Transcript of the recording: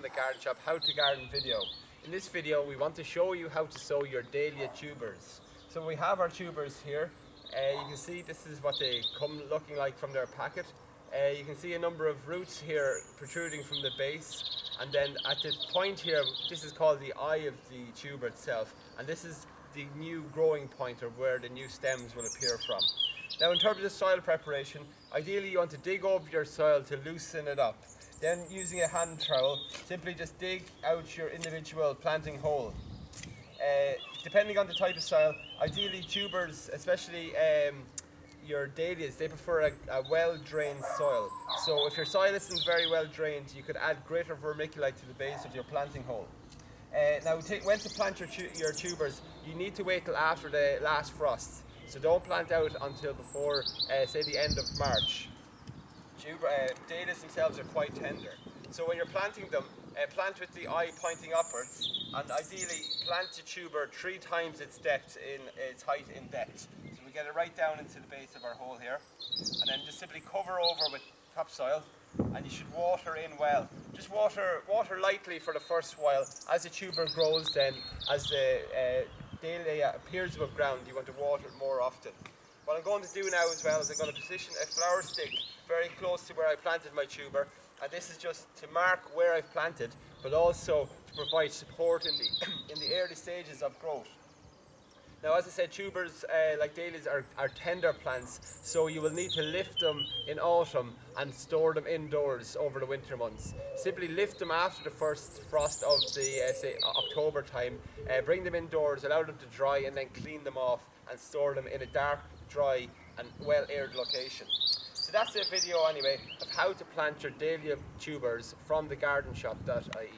the garden shop how to garden video. In this video we want to show you how to sow your dahlia tubers. So we have our tubers here. You can see this is what they come looking like from their packet. You can see a number of roots here protruding from the base, and then at the point here, this is called the eye of the tuber itself, and this is the new growing point, or where the new stems will appear from. Now in terms of soil preparation, ideally you want to dig over your soil to loosen it up. Then using a hand trowel, simply just dig out your individual planting hole. Depending on the type of soil, ideally tubers, especially your dahlias, they prefer a well-drained soil. So if your soil isn't very well drained, you could add greater vermiculite to the base of your planting hole. Now when to plant your tubers, you need to wait till after the last frost. So don't plant out until before, say, the end of March. Dahlias themselves are quite tender. So when you're planting them, plant with the eye pointing upwards, and ideally plant the tuber 3 times its depth in its height in depth. So we get it right down into the base of our hole here, and then just simply cover over with topsoil, and you should water in well. Just water lightly for the first while. As the tuber grows, then as the dahlia appears above ground, you want to water it more often. What I'm going to do now as well is I'm going to position a flower stick very close to where I planted my tuber, and this is just to mark where I've planted, but also to provide support in the early stages of growth. Now, as I said, tubers like dahlias are tender plants, so you will need to lift them in autumn and store them indoors over the winter months. Simply lift them after the first frost of the say October time, bring them indoors, allow them to dry, and then clean them off and store them in a dark, dry and well-aired location. So that's the video anyway of how to plant your dahlia tubers from thegardenshop.ie.